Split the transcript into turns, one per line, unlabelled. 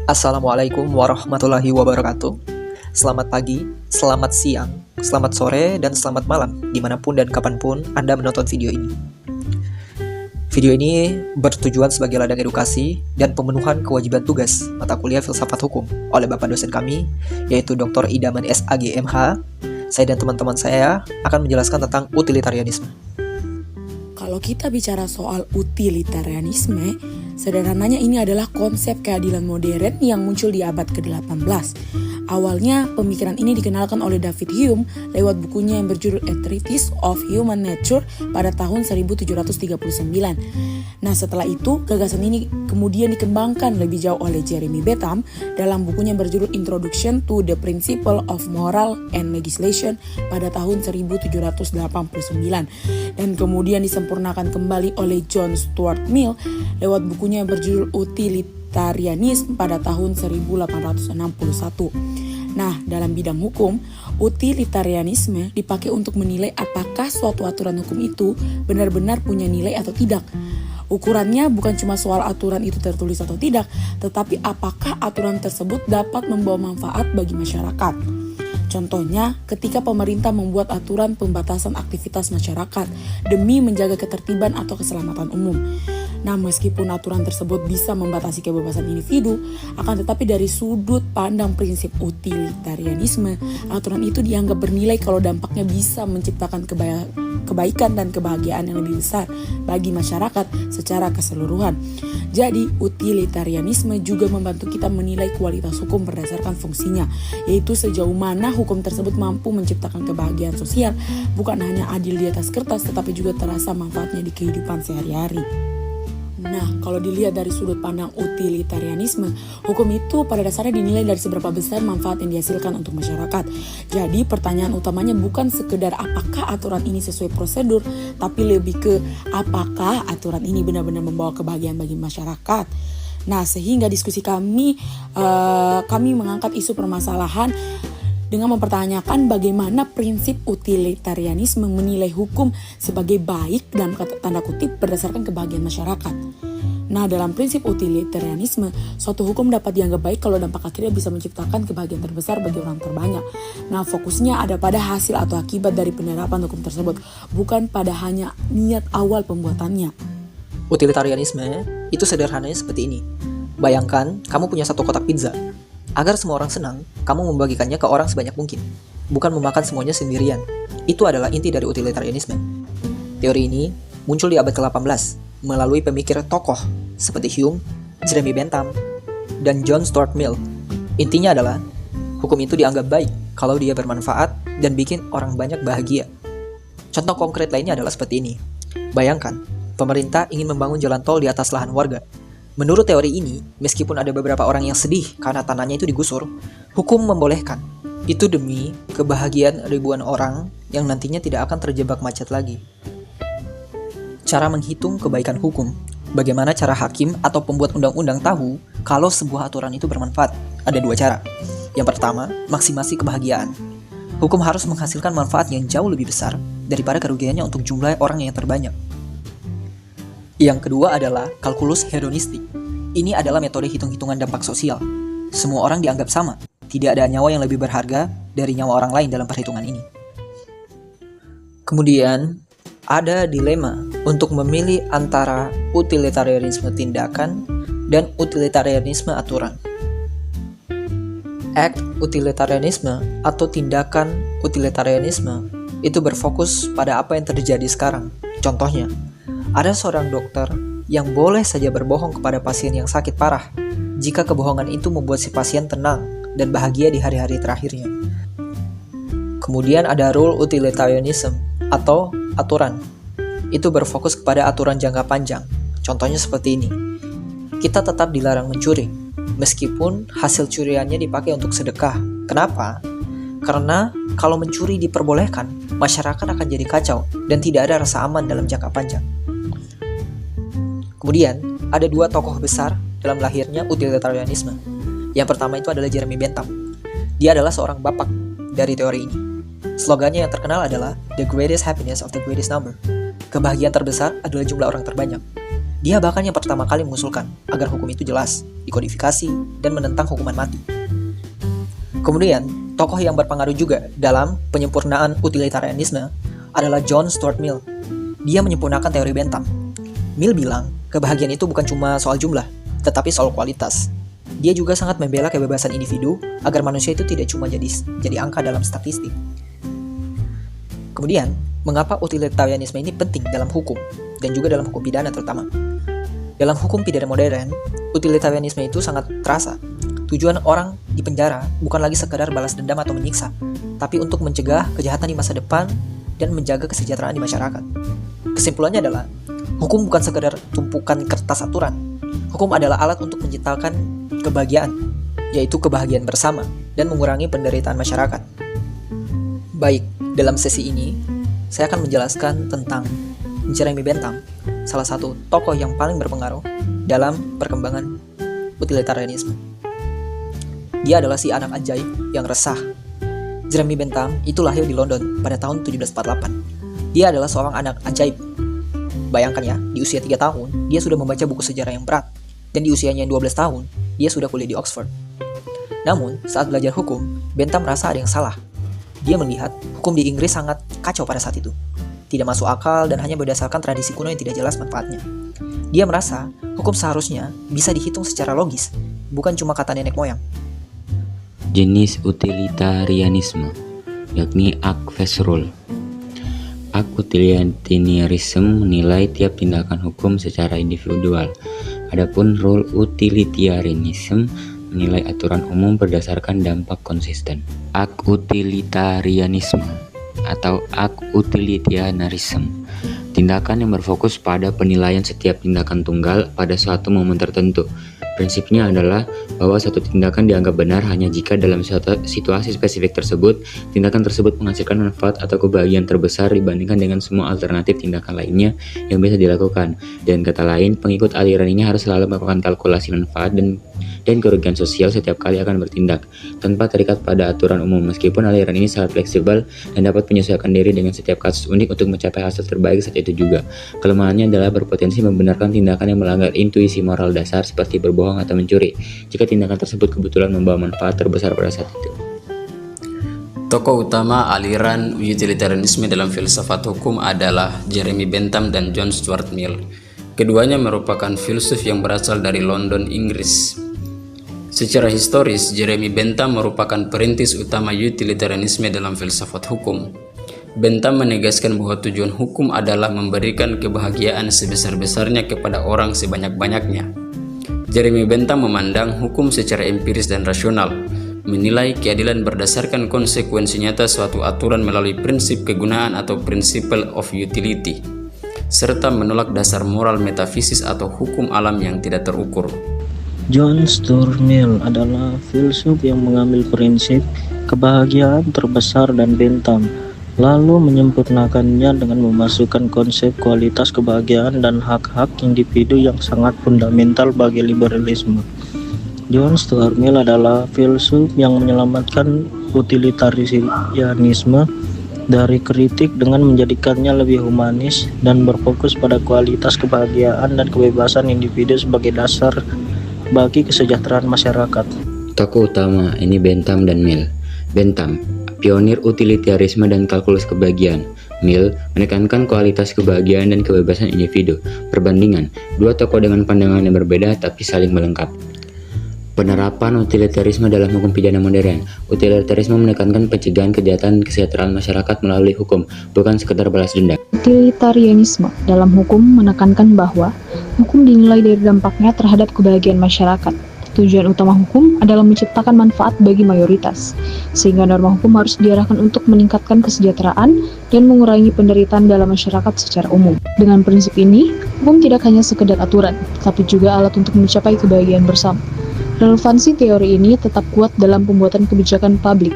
Assalamualaikum warahmatullahi wabarakatuh. Selamat pagi, selamat siang, selamat sore, dan selamat malam dimanapun dan kapanpun Anda menonton video ini. Video ini bertujuan sebagai ladang edukasi dan pemenuhan kewajiban tugas mata kuliah filsafat hukum oleh Bapak dosen kami, yaitu Dr. Idaman SAG MH. Saya dan teman-teman saya akan menjelaskan tentang utilitarianisme.
Kalau kita bicara soal utilitarianisme, sederhananya ini adalah konsep keadilan modern yang muncul di abad ke-18. Awalnya, pemikiran ini dikenalkan oleh David Hume lewat bukunya yang berjudul A Treatise of Human Nature pada tahun 1739. Nah, setelah itu, gagasan ini kemudian dikembangkan lebih jauh oleh Jeremy Bentham dalam bukunya yang berjudul Introduction to the Principle of Moral and Legislation pada tahun 1789. Dan kemudian disempurnakan kembali oleh John Stuart Mill lewat bukunya yang berjudul Utilitarianism pada tahun 1861. Nah, dalam bidang hukum, utilitarianisme dipakai untuk menilai apakah suatu aturan hukum itu benar-benar punya nilai atau tidak. Ukurannya bukan cuma soal aturan itu tertulis atau tidak, tetapi apakah aturan tersebut dapat membawa manfaat bagi masyarakat. Contohnya, ketika pemerintah membuat aturan pembatasan aktivitas masyarakat demi menjaga ketertiban atau keselamatan umum. Nah, meskipun aturan tersebut bisa membatasi kebebasan individu, akan tetapi dari sudut pandang prinsip utilitarianisme, aturan itu dianggap bernilai kalau dampaknya bisa menciptakan kebaikan dan kebahagiaan yang lebih besar bagi masyarakat secara keseluruhan. Jadi, utilitarianisme juga membantu kita menilai kualitas hukum berdasarkan fungsinya, yaitu sejauh mana hukum tersebut mampu menciptakan kebahagiaan sosial, bukan hanya adil di atas kertas, tetapi juga terasa manfaatnya di kehidupan sehari-hari. Nah, kalau dilihat dari sudut pandang utilitarianisme, hukum itu pada dasarnya dinilai dari seberapa besar manfaat yang dihasilkan untuk masyarakat. Jadi, pertanyaan utamanya bukan sekedar apakah aturan ini sesuai prosedur, tapi lebih ke apakah aturan ini benar-benar membawa kebahagiaan bagi masyarakat. Nah, sehingga diskusi kami mengangkat isu permasalahan dengan mempertanyakan bagaimana prinsip utilitarianisme menilai hukum sebagai baik dalam tanda kutip berdasarkan kebahagiaan masyarakat. Nah, dalam prinsip utilitarianisme, suatu hukum dapat dianggap baik kalau dampak akhirnya bisa menciptakan kebahagiaan terbesar bagi orang terbanyak. Nah, fokusnya ada pada hasil atau akibat dari penerapan hukum tersebut, bukan pada hanya niat awal pembuatannya.
Utilitarianisme itu sederhananya seperti ini. Bayangkan kamu punya satu kotak pizza. Agar semua orang senang, kamu membagikannya ke orang sebanyak mungkin, bukan memakan semuanya sendirian. Itu adalah inti dari utilitarianisme. Teori ini muncul di abad ke-18 melalui pemikir tokoh seperti Hume, Jeremy Bentham, dan John Stuart Mill. Intinya adalah, hukum itu dianggap baik kalau dia bermanfaat dan bikin orang banyak bahagia. Contoh konkret lainnya adalah seperti ini. Bayangkan, pemerintah ingin membangun jalan tol di atas lahan warga. Menurut teori ini, meskipun ada beberapa orang yang sedih karena tanahnya itu digusur, hukum membolehkan. Itu demi kebahagiaan ribuan orang yang nantinya tidak akan terjebak macet lagi. Cara menghitung kebaikan hukum. Bagaimana cara hakim atau pembuat undang-undang tahu kalau sebuah aturan itu bermanfaat? Ada dua cara. Yang pertama, maksimasi kebahagiaan. Hukum harus menghasilkan manfaat yang jauh lebih besar daripada kerugiannya untuk jumlah orang yang terbanyak. Yang kedua adalah kalkulus hedonistik. Ini adalah metode hitung-hitungan dampak sosial. Semua orang dianggap sama. Tidak ada nyawa yang lebih berharga dari nyawa orang lain dalam perhitungan ini. Kemudian, ada dilema untuk memilih antara utilitarianisme tindakan dan utilitarianisme aturan. Act utilitarianisme atau tindakan utilitarianisme itu berfokus pada apa yang terjadi sekarang. Contohnya, ada seorang dokter yang boleh saja berbohong kepada pasien yang sakit parah jika kebohongan itu membuat si pasien tenang dan bahagia di hari-hari terakhirnya. Kemudian ada rule utilitarianism atau aturan. Itu berfokus kepada aturan jangka panjang. Contohnya seperti ini. Kita tetap dilarang mencuri, meskipun hasil curiannya dipakai untuk sedekah. Kenapa? Karena kalau mencuri diperbolehkan, masyarakat akan jadi kacau dan tidak ada rasa aman dalam jangka panjang. Kemudian, ada dua tokoh besar dalam lahirnya utilitarianisme. Yang pertama itu adalah Jeremy Bentham. Dia adalah seorang bapak dari teori ini. Slogannya yang terkenal adalah The Greatest Happiness of the Greatest Number. Kebahagiaan terbesar adalah jumlah orang terbanyak. Dia bahkan yang pertama kali mengusulkan agar hukum itu jelas, dikodifikasi, dan menentang hukuman mati. Kemudian, tokoh yang berpengaruh juga dalam penyempurnaan utilitarianisme adalah John Stuart Mill. Dia menyempurnakan teori Bentham. Mill bilang, kebahagiaan itu bukan cuma soal jumlah, tetapi soal kualitas. Dia juga sangat membela kebebasan individu agar manusia itu tidak cuma jadi angka dalam statistik. Kemudian, mengapa utilitarianisme ini penting dalam hukum, dan juga dalam hukum pidana terutama? Dalam hukum pidana modern, utilitarianisme itu sangat terasa. Tujuan orang di penjara bukan lagi sekadar balas dendam atau menyiksa, tapi untuk mencegah kejahatan di masa depan dan menjaga kesejahteraan di masyarakat. Kesimpulannya adalah, hukum bukan sekadar tumpukan kertas aturan. Hukum adalah alat untuk menciptakan kebahagiaan, yaitu kebahagiaan bersama, dan mengurangi penderitaan masyarakat. Baik, dalam sesi ini, saya akan menjelaskan tentang Jeremy Bentham, salah satu tokoh yang paling berpengaruh dalam perkembangan utilitarianisme. Dia adalah si anak ajaib yang resah. Jeremy Bentham itu lahir di London pada tahun 1748. Dia adalah seorang anak ajaib. Bayangkan ya, di usia 3 tahun, dia sudah membaca buku sejarah yang berat, dan di usianya 12 tahun, dia sudah kuliah di Oxford. Namun, saat belajar hukum, Bentham merasa ada yang salah. Dia melihat hukum di Inggris sangat kacau pada saat itu. Tidak masuk akal dan hanya berdasarkan tradisi kuno yang tidak jelas manfaatnya. Dia merasa hukum seharusnya bisa dihitung secara logis, bukan cuma kata nenek moyang.
Jenis utilitarianisme, yakni Akves rule. Utilitarianism menilai tiap tindakan hukum secara individual. Adapun rule utilitarianism menilai aturan umum berdasarkan dampak konsisten. Utilitarianisme atau utilitarianism, tindakan yang berfokus pada penilaian setiap tindakan tunggal pada suatu momen tertentu. Prinsipnya adalah bahwa satu tindakan dianggap benar hanya jika dalam situasi spesifik tersebut, tindakan tersebut menghasilkan manfaat atau kebahagiaan terbesar dibandingkan dengan semua alternatif tindakan lainnya yang bisa dilakukan. Dan kata lain, pengikut aliran ini harus selalu melakukan kalkulasi manfaat dan kerugian sosial setiap kali akan bertindak, tanpa terikat pada aturan umum. Meskipun aliran ini sangat fleksibel dan dapat menyesuaikan diri dengan setiap kasus unik untuk mencapai hasil terbaik saat itu juga. Kelemahannya adalah berpotensi membenarkan tindakan yang melanggar intuisi moral dasar seperti berbohong atau mencuri, jika tindakan tersebut kebetulan membawa manfaat terbesar pada saat itu.
Tokoh utama aliran utilitarianisme dalam filsafat hukum adalah Jeremy Bentham dan John Stuart Mill. Keduanya merupakan filsuf yang berasal dari London, Inggris. Secara historis, Jeremy Bentham merupakan perintis utama utilitarianisme dalam filsafat hukum. Bentham menegaskan bahwa tujuan hukum adalah memberikan kebahagiaan sebesar-besarnya kepada orang sebanyak-banyaknya. Jeremy Bentham memandang hukum secara empiris dan rasional, menilai keadilan berdasarkan konsekuensi nyata suatu aturan melalui prinsip kegunaan atau principle of utility, serta menolak dasar moral metafisis atau hukum alam yang tidak terukur.
John Stuart Mill adalah filsuf yang mengambil prinsip kebahagiaan terbesar dan Bentham, lalu menyempurnakannya dengan memasukkan konsep kualitas kebahagiaan dan hak-hak individu yang sangat fundamental bagi liberalisme. John Stuart Mill adalah filsuf yang menyelamatkan utilitarianisme dari kritik dengan menjadikannya lebih humanis dan berfokus pada kualitas kebahagiaan dan kebebasan individu sebagai dasar bagi kesejahteraan masyarakat.
Tokoh utama ini Bentham dan Mill. Bentham, pionir utilitarisme dan kalkulus kebahagiaan. Mill menekankan kualitas kebahagiaan dan kebebasan individu. Perbandingan, dua tokoh dengan pandangan yang berbeda tapi saling melengkapi. Penerapan utilitarisme dalam hukum pidana modern. Utilitarisme menekankan pencegahan kejahatan kesejahteraan masyarakat melalui hukum, bukan sekedar balas dendam.
Utilitarianisme dalam hukum menekankan bahwa hukum dinilai dari dampaknya terhadap kebahagiaan masyarakat. Tujuan utama hukum adalah menciptakan manfaat bagi mayoritas, sehingga norma hukum harus diarahkan untuk meningkatkan kesejahteraan dan mengurangi penderitaan dalam masyarakat secara umum. Dengan prinsip ini, hukum tidak hanya sekedar aturan, tapi juga alat untuk mencapai kebahagiaan bersama. Relevansi teori ini tetap kuat dalam pembuatan kebijakan publik.